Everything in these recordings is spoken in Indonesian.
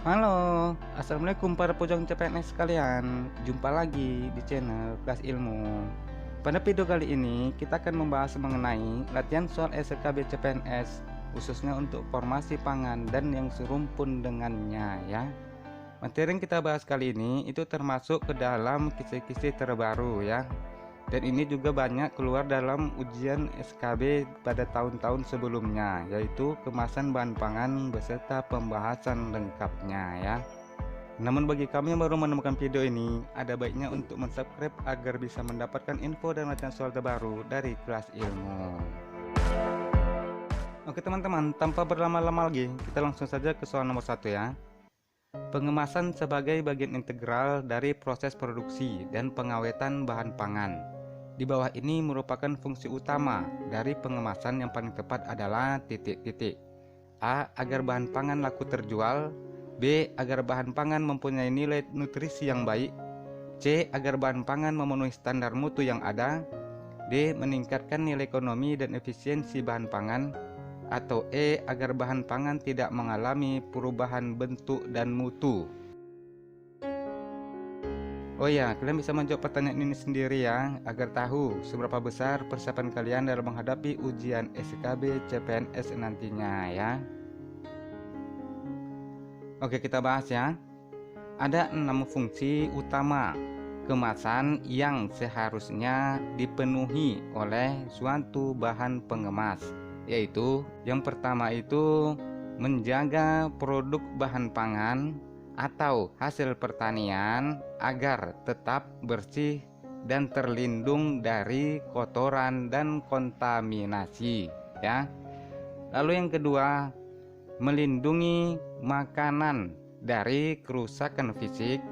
Halo, assalamualaikum para pojok CPNS sekalian. Jumpa lagi di channel Kelas Ilmu. Pada video kali ini kita akan membahas mengenai latihan soal SKB CPNS khususnya untuk formasi pangan dan yang serumpun dengannya ya. Materi yang kita bahas kali ini itu termasuk ke dalam kisi-kisi terbaru ya. Dan ini juga banyak keluar dalam ujian SKB pada tahun-tahun sebelumnya, yaitu kemasan bahan pangan beserta pembahasan lengkapnya ya. Namun bagi kami yang baru menemukan video ini, ada baiknya untuk mensubscribe agar bisa mendapatkan info dan latihan soal terbaru dari Kelas Ilmu. Oke teman-teman, tanpa berlama-lama lagi, kita langsung saja ke soal nomor 1 ya. Pengemasan sebagai bagian integral dari proses produksi dan pengawetan bahan pangan. Di bawah ini merupakan fungsi utama dari pengemasan yang paling tepat adalah titik-titik. A. Agar bahan pangan laku terjual. B. Agar bahan pangan mempunyai nilai nutrisi yang baik. C. Agar bahan pangan memenuhi standar mutu yang ada. D. Meningkatkan nilai ekonomi dan efisiensi bahan pangan. Atau E. Agar bahan pangan tidak mengalami perubahan bentuk dan mutu. Oh ya, kalian bisa menjawab pertanyaan ini sendiri ya, agar tahu seberapa besar persiapan kalian dalam menghadapi ujian SKB CPNS nantinya ya. Oke, kita bahas ya. Ada 6 fungsi utama kemasan yang seharusnya dipenuhi oleh suatu bahan pengemas, yaitu yang pertama itu menjaga produk bahan pangan atau hasil pertanian agar tetap bersih dan terlindung dari kotoran dan kontaminasi ya. Lalu yang kedua, melindungi makanan dari kerusakan fisik,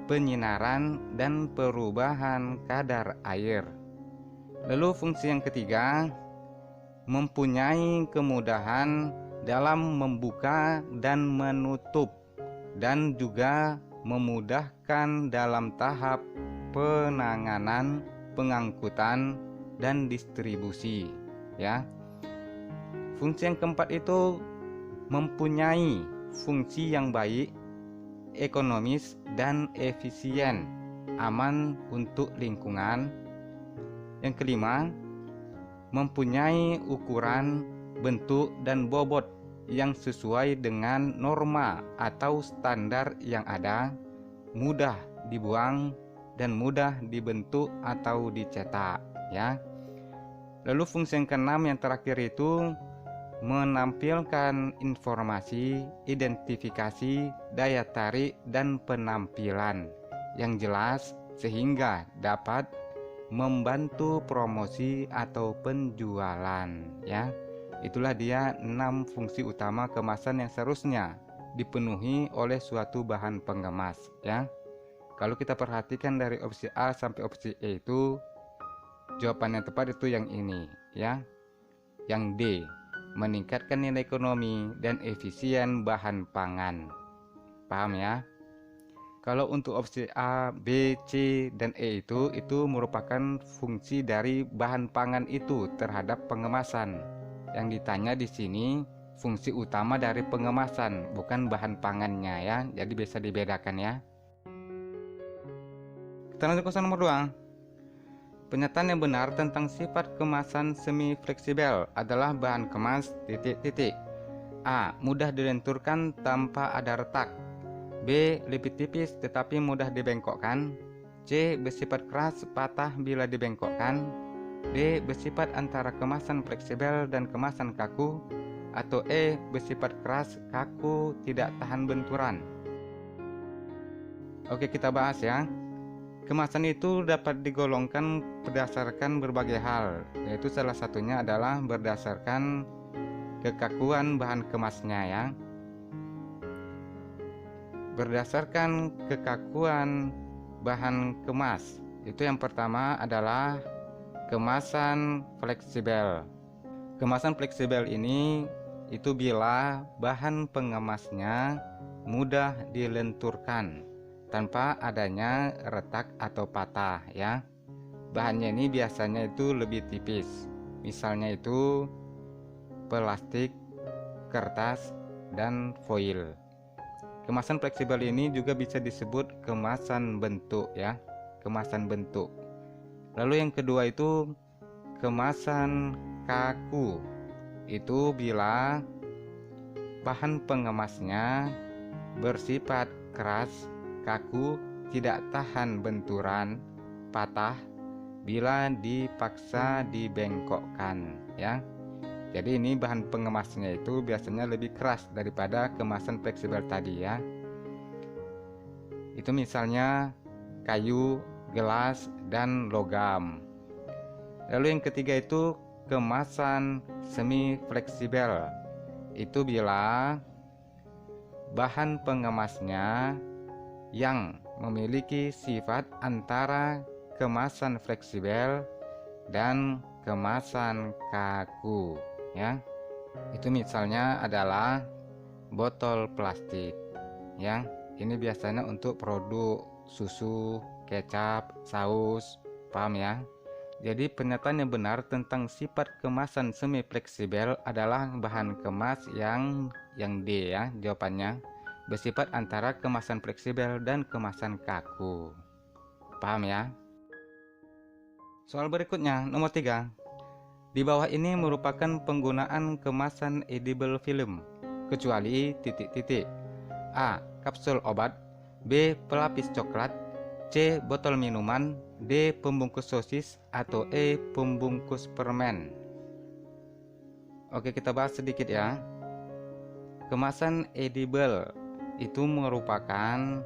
penyinaran dan perubahan kadar air. Lalu fungsi yang ketiga, mempunyai kemudahan dalam membuka dan menutup dan juga memudahkan dalam tahap penanganan, pengangkutan, dan distribusi ya. Fungsi yang keempat itu mempunyai fungsi yang baik, ekonomis, dan efisien, aman untuk lingkungan. Yang kelima, mempunyai ukuran, bentuk, dan bobot yang sesuai dengan norma atau standar yang ada, mudah dibuang dan mudah dibentuk atau dicetak ya. Lalu fungsi yang keenam yang terakhir itu menampilkan informasi, identifikasi, daya tarik dan penampilan yang jelas sehingga dapat membantu promosi atau penjualan ya. Itulah dia 6 fungsi utama kemasan yang seharusnya dipenuhi oleh suatu bahan pengemas ya. Kalau kita perhatikan dari opsi A sampai opsi E itu jawaban yang tepat itu yang ini ya. Yang D, meningkatkan nilai ekonomi dan efisien bahan pangan. Paham ya? Kalau untuk opsi A, B, C, dan E itu merupakan fungsi dari bahan pangan itu terhadap pengemasan. Yang ditanya di sini fungsi utama dari pengemasan, bukan bahan pangannya ya. Jadi bisa dibedakan ya. Kita lanjut ke soal nomor 2. Pernyataan yang benar tentang sifat kemasan semi fleksibel adalah bahan kemas titik-titik. A. Mudah dilenturkan tanpa ada retak. B. Lebih tipis tetapi mudah dibengkokkan. C. Bersifat keras, patah bila dibengkokkan. D. Bersifat antara kemasan fleksibel dan kemasan kaku. Atau E. Bersifat keras, kaku, tidak tahan benturan. Oke, kita bahas ya. Kemasan itu dapat digolongkan berdasarkan berbagai hal, yaitu salah satunya adalah berdasarkan kekakuan bahan kemasnya ya. Berdasarkan kekakuan bahan kemas, itu yang pertama adalah kemasan fleksibel. Kemasan fleksibel ini itu bila bahan pengemasnya mudah dilenturkan tanpa adanya retak atau patah ya. Bahannya ini biasanya itu lebih tipis, misalnya itu plastik, kertas, dan foil. Kemasan fleksibel ini juga bisa disebut kemasan bentuk ya, kemasan bentuk. Lalu yang kedua itu kemasan kaku. Itu bila bahan pengemasnya bersifat keras, kaku, tidak tahan benturan, patah bila dipaksa dibengkokkan ya. Jadi ini bahan pengemasnya itu biasanya lebih keras daripada kemasan fleksibel tadi ya. Itu misalnya kayu, gelas, dan logam. Lalu yang ketiga itu kemasan semi fleksibel. Itu bila bahan pengemasnya yang memiliki sifat antara kemasan fleksibel dan kemasan kaku ya. Itu misalnya adalah botol plastik ya. Ini biasanya untuk produk susu, kecap, saus, paham ya. Jadi pernyataan yang benar tentang sifat kemasan semi fleksibel adalah bahan kemas yang D ya, jawabannya bersifat antara kemasan fleksibel dan kemasan kaku. Paham ya? Soal berikutnya nomor 3. Di bawah ini merupakan penggunaan kemasan edible film kecuali titik-titik. A. Kapsul obat, B. Pelapis coklat, C. Botol minuman, D. Pembungkus sosis, atau E. Pembungkus permen. Oke, kita bahas sedikit ya. Kemasan edible itu merupakan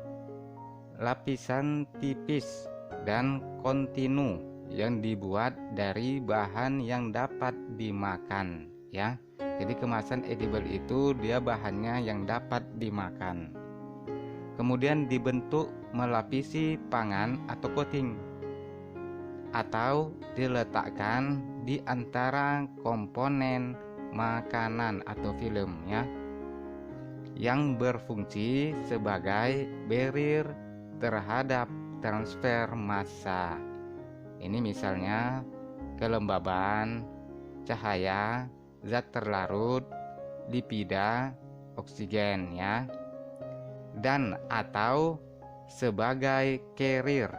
lapisan tipis dan kontinu yang dibuat dari bahan yang dapat dimakan ya. Jadi kemasan edible itu dia bahannya yang dapat dimakan. Kemudian dibentuk melapisi pangan atau coating, atau diletakkan di antara komponen makanan atau film ya, yang berfungsi sebagai barrier terhadap transfer massa. Ini misalnya kelembaban, cahaya, zat terlarut, lipida, oksigen ya, dan atau sebagai carrier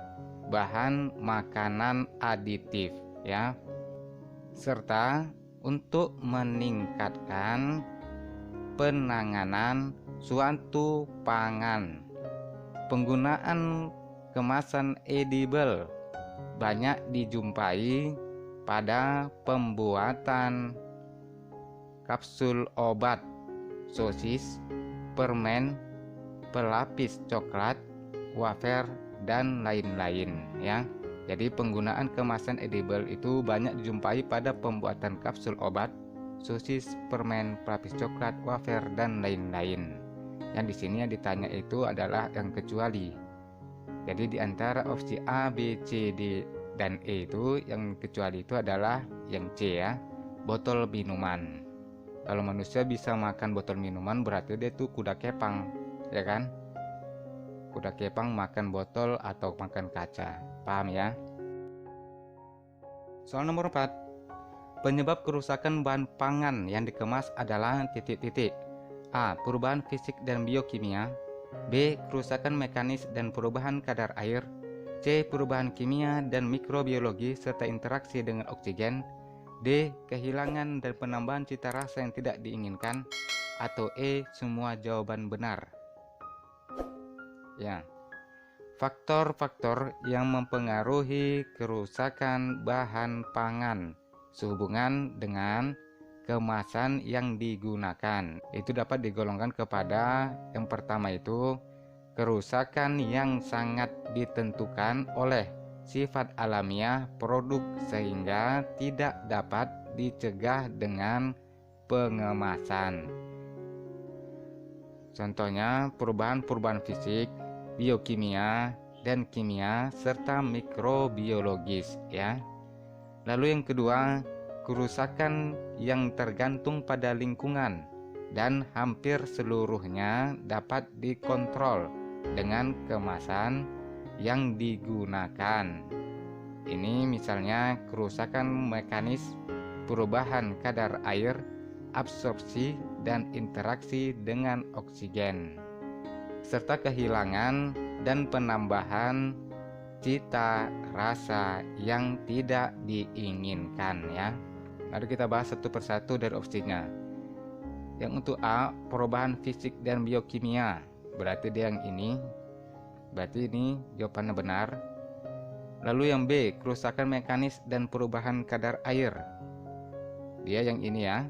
bahan makanan aditif ya, serta untuk meningkatkan penanganan suatu pangan. Penggunaan kemasan edible banyak dijumpai pada pembuatan kapsul obat, sosis, permen, pelapis coklat, wafer, dan lain-lain ya. Jadi penggunaan kemasan edible itu banyak dijumpai pada pembuatan kapsul obat, sosis, permen, pelapis coklat, wafer, dan lain-lain. Yang di sini yang ditanya itu adalah yang kecuali. Jadi di antara opsi A, B, C, D, dan E itu yang kecuali itu adalah yang C ya, botol minuman. Kalau manusia bisa makan botol minuman berarti dia itu kuda kepang, ya kan? Kuda kepang makan botol atau makan kaca. Paham ya? Soal nomor 4. Penyebab kerusakan bahan pangan yang dikemas adalah titik-titik. A. Perubahan fisik dan biokimia. B. Kerusakan mekanis dan perubahan kadar air. C. Perubahan kimia dan mikrobiologi serta interaksi dengan oksigen. D. Kehilangan dan penambahan cita rasa yang tidak diinginkan. Atau E. Semua jawaban benar. Ya. Faktor-faktor yang mempengaruhi kerusakan bahan pangan sehubungan dengan kemasan yang digunakan itu dapat digolongkan kepada yang pertama itu kerusakan yang sangat ditentukan oleh sifat alamiah produk sehingga tidak dapat dicegah dengan pengemasan. Contohnya perubahan-perubahan fisik, biokimia, dan kimia serta mikrobiologis ya. Lalu yang kedua, kerusakan yang tergantung pada lingkungan dan hampir seluruhnya dapat dikontrol dengan kemasan yang digunakan. Ini misalnya kerusakan mekanis, perubahan kadar air, absorpsi, dan interaksi dengan oksigen. serta kehilangan dan penambahan cita rasa yang tidak diinginkan ya. Mari kita bahas satu persatu dari opsinya. Yang untuk A, perubahan fisik dan biokimia, berarti dia yang ini, berarti ini jawabannya benar. Lalu yang B, kerusakan mekanis dan perubahan kadar air, dia yang ini ya,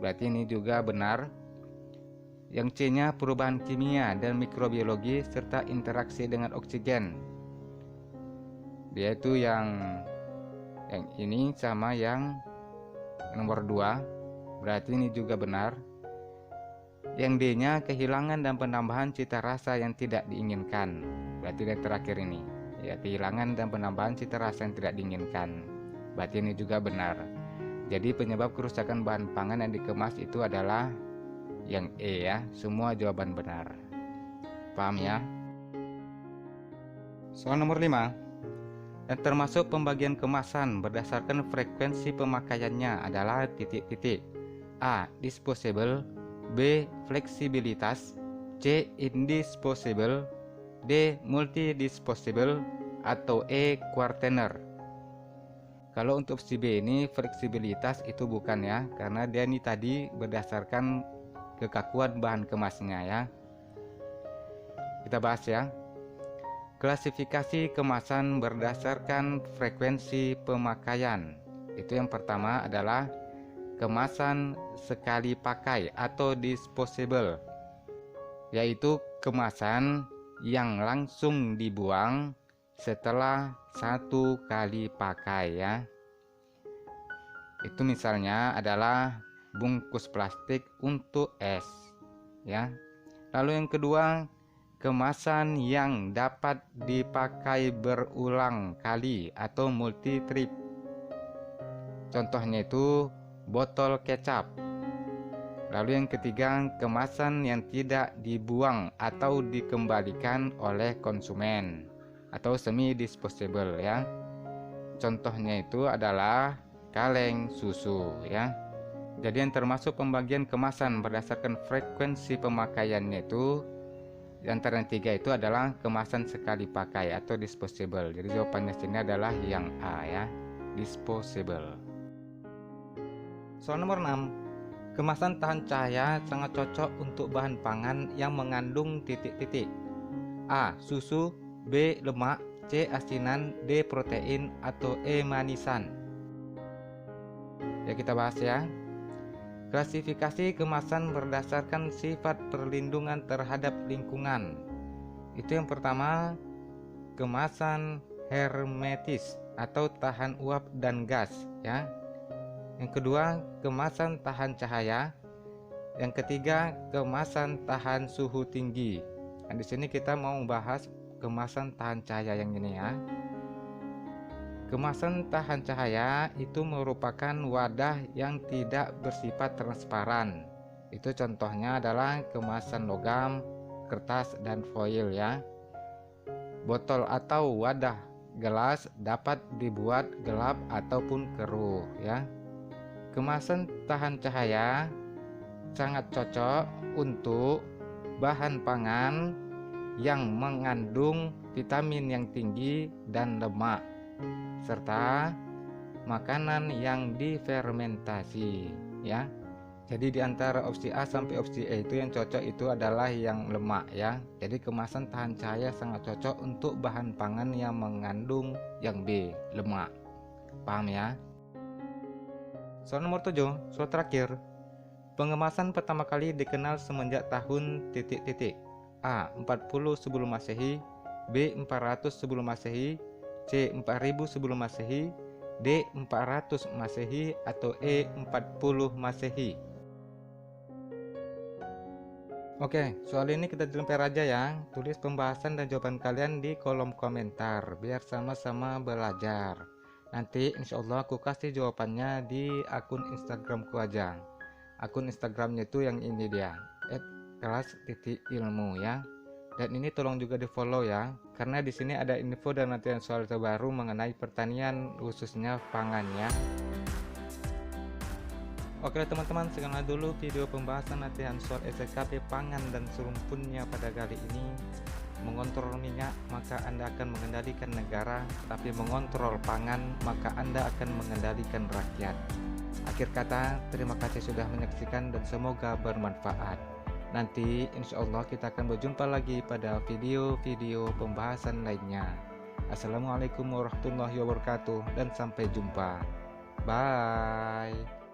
berarti ini juga benar. Yang C nya, perubahan kimia dan mikrobiologi serta interaksi dengan oksigen, dia itu yang ini sama yang nomor 2, berarti ini juga benar. Yang D nya, kehilangan dan penambahan cita rasa yang tidak diinginkan, berarti yang terakhir ini ya, kehilangan dan penambahan cita rasa yang tidak diinginkan, berarti ini juga benar. Jadi penyebab kerusakan bahan pangan yang dikemas itu adalah yang E ya, semua jawaban benar. Paham ya? Soal nomor 5, dan termasuk pembagian kemasan berdasarkan frekuensi pemakaiannya adalah titik-titik. A. Disposable, B. Fleksibilitas, C. Indisposable, D. Multidisposable, atau E. Quartener. Kalau untuk opsi B ini fleksibilitas itu bukan ya, karena dia ini tadi berdasarkan kekakuan bahan kemasnya ya. Kita bahas ya. Klasifikasi kemasan berdasarkan frekuensi pemakaian. Itu yang pertama adalah kemasan sekali pakai atau disposable, yaitu kemasan yang langsung dibuang setelah 1 kali pakai ya. Itu misalnya adalah bungkus plastik untuk es ya. Lalu yang kedua, kemasan yang dapat dipakai berulang kali atau multi trip. Contohnya itu botol kecap. Lalu yang ketiga, kemasan yang tidak dibuang atau dikembalikan oleh konsumen atau semi disposable ya. Contohnya itu adalah kaleng susu ya. Jadi yang termasuk pembagian kemasan berdasarkan frekuensi pemakaiannya itu di antara yang 3 itu adalah kemasan sekali pakai atau disposable. Jadi jawabannya sini adalah yang A ya, disposable. Soal nomor 6, kemasan tahan cahaya sangat cocok untuk bahan pangan yang mengandung titik-titik. A. Susu, B. Lemak, C. Asinan, D. Protein, atau E. Manisan. Ya kita bahas ya. Klasifikasi kemasan berdasarkan sifat perlindungan terhadap lingkungan. Itu yang pertama, kemasan hermetis atau tahan uap dan gas ya. Yang kedua, kemasan tahan cahaya. Yang ketiga, kemasan tahan suhu tinggi. Nah, di sini kita mau membahas kemasan tahan cahaya yang ini ya. Kemasan tahan cahaya itu merupakan wadah yang tidak bersifat transparan. Itu contohnya adalah kemasan logam, kertas, dan foil ya. Botol atau wadah gelas dapat dibuat gelap ataupun keruh ya. Kemasan tahan cahaya sangat cocok untuk bahan pangan yang mengandung vitamin yang tinggi dan lemak, serta makanan yang difermentasi ya. Jadi di antara opsi A sampai opsi E itu yang cocok itu adalah yang lemak ya. Jadi kemasan tahan cahaya sangat cocok untuk bahan pangan yang mengandung yang B, lemak. Paham ya? Soal nomor 7, soal terakhir. Pengemasan pertama kali dikenal semenjak tahun titik-titik. A. 40 sebelum Masehi, B. 400 sebelum Masehi, C. 4000 sebelum Masehi, D. 400 Masehi, atau E. 40 Masehi. Oke, soal ini kita lempar aja ya. Tulis pembahasan dan jawaban kalian di kolom komentar biar sama-sama belajar. Nanti insya Allah aku kasih jawabannya di akun Instagramku aja. Akun Instagramnya itu yang ini dia, @kelas.ilmu ya. Dan ini tolong juga di follow ya, karena di sini ada info dan latihan soal terbaru mengenai pertanian khususnya pangan ya. Oke teman-teman, sekian dulu video pembahasan latihan soal SKP pangan dan serumpunnya pada kali ini. Mengontrol minyak maka Anda akan mengendalikan negara, tapi mengontrol pangan maka Anda akan mengendalikan rakyat. Akhir kata, terima kasih sudah menyaksikan dan semoga bermanfaat. Nanti insya Allah kita akan berjumpa lagi pada video-video pembahasan lainnya. Assalamualaikum warahmatullahi wabarakatuh dan sampai jumpa. Bye.